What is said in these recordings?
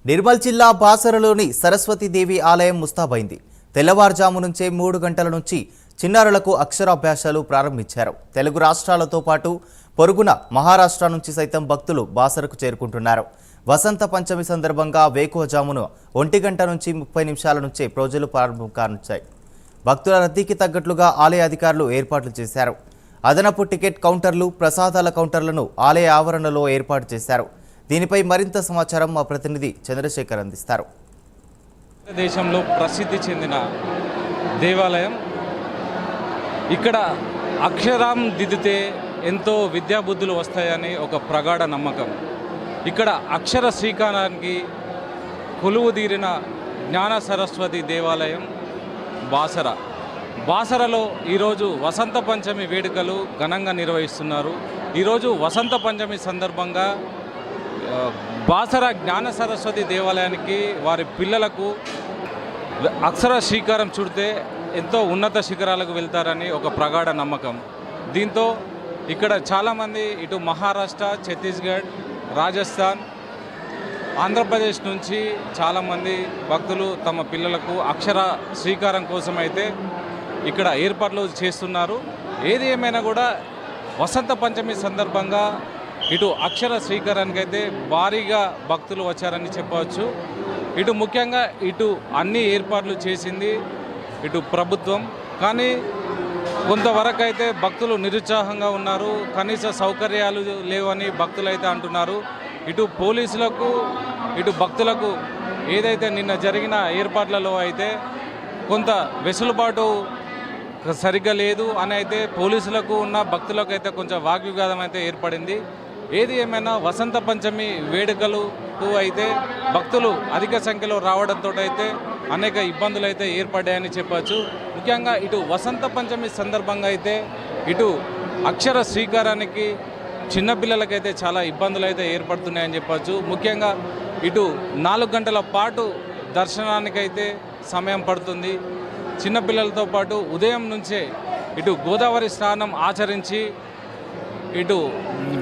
నిర్మల్ జిల్లా బాసరలోని సరస్వతీదేవి ఆలయం ముస్తాబైంది. తెల్లవారుజాము నుంచే 3 గంటల నుంచి చిన్నారులకు అక్షరాభ్యాసాలు ప్రారంభించారు. తెలుగు రాష్ట్రాలతో పాటు పొరుగున మహారాష్ట్ర నుంచి సైతం భక్తులు బాసరకు చేరుకుంటున్నారు. వసంత పంచమి సందర్భంగా వేకువజామును 1 గంట నుంచి 30 నిమిషాల నుంచే పూజలు ప్రారంభం కానుంచాయి. భక్తుల రద్దీకి తగ్గట్లుగా ఆలయ అధికారులు ఏర్పాట్లు చేశారు. అదనపు టికెట్ కౌంటర్లు, ప్రసాదాల కౌంటర్లను ఆలయ ఆవరణలో ఏర్పాటు చేశారు. దీనిపై మరింత సమాచారం మా ప్రతినిధి చంద్రశేఖర్ అందిస్తారు. దేశంలో ప్రసిద్ధి చెందిన దేవాలయం. ఇక్కడ అక్షరం దిద్దితే ఎంతో విద్యాబుద్ధులు వస్తాయని ఒక ప్రగాఢ నమ్మకం. ఇక్కడ అక్షర శ్రీకారానికి కొలువుదీరిన జ్ఞాన సరస్వతి దేవాలయం బాసరలో ఈరోజు వసంత పంచమి వేడుకలు ఘనంగా నిర్వహిస్తున్నారు. ఈరోజు వసంత పంచమి సందర్భంగా బాసర జ్ఞాన సరస్వతి దేవాలయానికి వారి పిల్లలకు అక్షర శ్రీకారం చుడితే ఎంతో ఉన్నత శిఖరాలకు వెళ్తారని ఒక ప్రగాఢ నమ్మకం. దీంతో ఇక్కడ చాలామంది ఇటు మహారాష్ట్ర, ఛత్తీస్గఢ్, రాజస్థాన్, ఆంధ్రప్రదేశ్ నుంచి చాలామంది భక్తులు తమ పిల్లలకు అక్షర శ్రీకారం కోసమైతే ఇక్కడ ఏర్పాట్లు చేస్తున్నారు. ఏది ఏమైనా కూడా వసంత పంచమి సందర్భంగా ఇటు అక్షర శ్రీకారానికి అయితే భారీగా భక్తులు వచ్చారని చెప్పవచ్చు. ఇటు ముఖ్యంగా ఇటు అన్ని ఏర్పాట్లు చేసింది ఇటు ప్రభుత్వం. కానీ కొంతవరకు అయితే భక్తులు నిరుత్సాహంగా ఉన్నారు. కనీస సౌకర్యాలు లేవని భక్తులు అయితే అంటున్నారు. ఇటు పోలీసులకు ఇటు భక్తులకు ఏదైతే నిన్న జరిగిన ఏర్పాట్లలో అయితే కొంత వెసులుబాటు సరిగ్గా లేదు అని అయితే పోలీసులకు ఉన్న భక్తులకు అయితే కొంచెం వాగ్వివాదం అయితే ఏర్పడింది. ఏది ఏమైనా వసంత పంచమి వేడుకలకు అయితే భక్తులు అధిక సంఖ్యలో రావడంతో అయితే అనేక ఇబ్బందులు అయితే ఏర్పడ్డాయని చెప్పచ్చు. ముఖ్యంగా ఇటు వసంత పంచమి సందర్భంగా అయితే ఇటు అక్షర శ్రీకారానికి చిన్నపిల్లలకైతే చాలా ఇబ్బందులు అయితే ఏర్పడుతున్నాయని చెప్పచ్చు. ముఖ్యంగా ఇటు 4 గంటల పాటు దర్శనానికైతే సమయం పడుతుంది. చిన్నపిల్లలతో పాటు ఉదయం నుంచే ఇటు గోదావరి స్నానం ఆచరించి ఇటు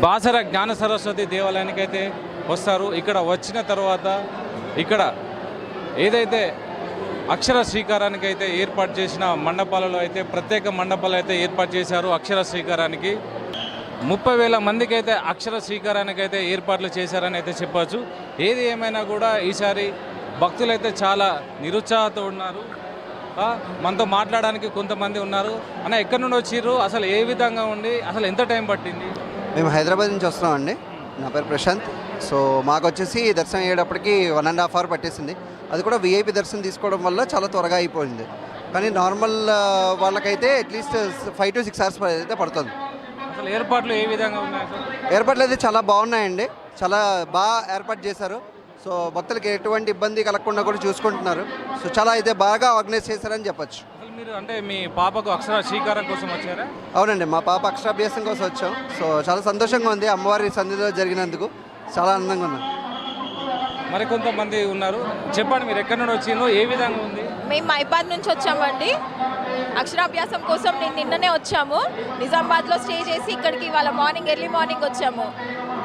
బాసర జ్ఞాన సరస్వతి దేవాలయానికి అయితే వస్తారు. ఇక్కడ వచ్చిన తర్వాత ఇక్కడ ఏదైతే అక్షర శ్రీకారానికి అయితే ఏర్పాటు చేసిన మండపాలలో అయితే ప్రత్యేక మండపాలు అయితే ఏర్పాటు చేశారు. అక్షర శ్రీకారానికి 30,000 మందికి అయితే అక్షర శ్రీకారానికి అయితే ఏర్పాట్లు చేశారని అయితే చెప్పవచ్చు. ఏది ఏమైనా కూడా ఈసారి భక్తులైతే చాలా నిరుత్సాహంతో ఉన్నారు. మనతో మాట్లాడడానికి కొంతమంది ఉన్నారు. అన్న, ఎక్కడి నుండి వచ్చిర్రు, అసలు ఏ విధంగా ఉండి, అసలు ఎంత టైం పట్టింది? మేము హైదరాబాద్ నుంచి వస్తున్నామండి. నా పేరు ప్రశాంత్. సో మాకు వచ్చేసి దర్శనం అయ్యేటప్పటికి 1.5 hour పట్టేసింది. అది కూడా విఐపి దర్శనం తీసుకోవడం వల్ల చాలా త్వరగా అయిపోయింది. కానీ నార్మల్ వాళ్ళకైతే అట్లీస్ట్ 5 to 6 hours అయితే పడుతుంది. అసలు ఏర్పాట్లు ఏ విధంగా ఉన్నాయి? ఏర్పాట్లు అయితే చాలా బాగున్నాయండి. చాలా బాగా ఏర్పాటు చేశారు. సో భక్తులకి ఎటువంటి ఇబ్బంది కలగకుండా కూడా చూసుకుంటున్నారు. సో చాలా అయితే బాగా ఆర్గనైజ్ చేశారని చెప్పచ్చు. అసలు మీరు అంటే మీ పాపకు అక్షర శ్రీకారం కోసం వచ్చారా? అవునండి, మా పాప అక్షరాభ్యాసం కోసం వచ్చాం. సో చాలా సంతోషంగా ఉంది. అమ్మవారి సన్నిధిలో జరిగినందుకు చాలా ఆనందంగా ఉన్నాం. మరి కొంతమంది ఉన్నారు, చెప్పండి మీరు ఎక్కడి నుండి వచ్చిందో, ఏ విధంగా ఉంది? మేము మైబాద్ నుంచి వచ్చామండి. అక్షరాభ్యాసం కోసం నిన్ననే వచ్చాము. నిజామాబాద్లో స్టే చేసి ఇక్కడికి ఇవాళ ఎర్లీ మార్నింగ్ వచ్చాము.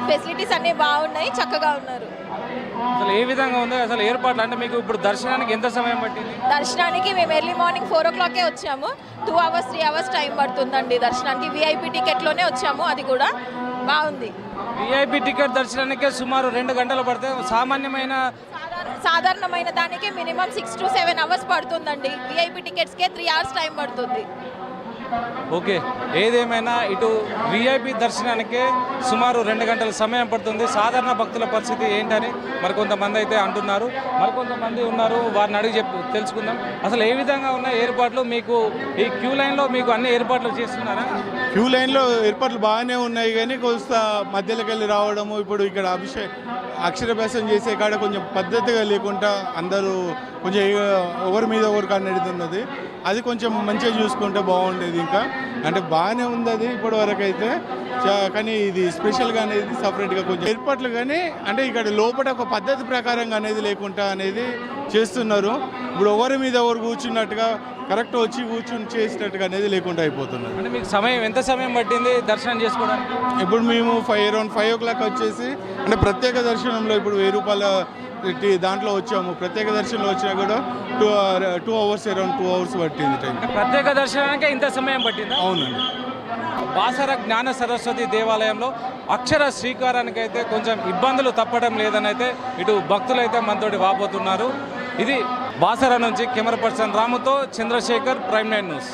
ఫెసిలిటీస్ అన్నీ బాగున్నాయి, చక్కగా ఉన్నారు. అసలు ఏ విధంగా ఉంది అసలు ఏర్పాట్లు? అంటే మీకు ఇప్పుడు దర్శనానికి ఎంత సమయం పట్టింది? దర్శనానికి మేము ఎర్లీ మార్నింగ్ 4 o'clock వచ్చాము. 2 hours 3 hours టైం పడుతుందండి దర్శనానికి. విఐపి టికెట్లోనే వచ్చాము, అది కూడా బాగుంది. విఐపి టికెట్ దర్శనానికే సుమారు 2 గంటలు పడతాయి. సాధారణమైన దానికి మినిమం 6 to 7 hours పడుతుందండి. విఐపి టికెట్స్కే 3 hours టైం పడుతుంది. ఓకే, ఏదేమైనా ఇటు విఐపి దర్శనానికే సుమారు 2 గంటల సమయం పడుతుంది. సాధారణ భక్తుల పరిస్థితి ఏంటని మరికొంతమంది అయితే అంటున్నారు. మరికొంతమంది ఉన్నారు, వారిని అడిగి తెలుసుకుందాం. అసలు ఏ విధంగా ఉన్న ఏర్పాట్లు? మీకు ఈ క్యూ లైన్లో మీకు అన్ని ఏర్పాట్లు చేస్తున్నారా? క్యూ లైన్లో ఏర్పాట్లు బాగానే ఉన్నాయి, కానీ కొంత మధ్యలోకి వెళ్ళి రావడము, ఇప్పుడు ఇక్కడ అక్షరాభ్యాసం చేసే కాడ కొంచెం పద్ధతిగా లేకుండా అందరూ కొంచెం ఒకరి మీద ఒకరు కన్నెడుతున్నది. అది కొంచెం మంచిగా చూసుకుంటే బాగుండేది. ఇంకా అంటే బాగానే ఉంది అది ఇప్పటి వరకు అయితే. కానీ ఇది స్పెషల్గా అనేది సపరేట్గా కొంచెం ఏర్పాట్లు, కానీ అంటే ఇక్కడ లోపల ఒక పద్ధతి ప్రకారంగా అనేది లేకుండా అనేది చేస్తున్నారు. ఇప్పుడు ఒకరి మీద ఒకరు కూర్చున్నట్టుగా కరెక్ట్ వచ్చి కూర్చుని చేసినట్టుగా అనేది లేకుండా అయిపోతున్నారు. అంటే మీకు ఎంత సమయం పట్టింది దర్శనం చేసుకోవడానికి? ఇప్పుడు మేము అరౌండ్ 5 o'clock వచ్చేసి, అంటే ప్రత్యేక దర్శనంలో ఇప్పుడు 1000 రూపాయల దాంట్లో వచ్చాము. ప్రత్యేక దర్శనంలో వచ్చినా కూడా 2 అవర్స్ అరౌండ్ 2 అవర్స్ పట్టింది టైం. ప్రత్యేక దర్శనానికి ఇంత సమయం పట్టిందా? అవునండి. బాసర జ్ఞాన సరస్వతి దేవాలయంలో అక్షర శ్రీకారానికి అయితే కొంచెం ఇబ్బందులు తప్పడం లేదని అయితే ఇటు భక్తులైతే మనతోటి వాపోతున్నారు. ఇది బాసర నుంచి కెమెరా పర్సన్ రాముతో చంద్రశేఖర్, ప్రైమ్ 9 న్యూస్.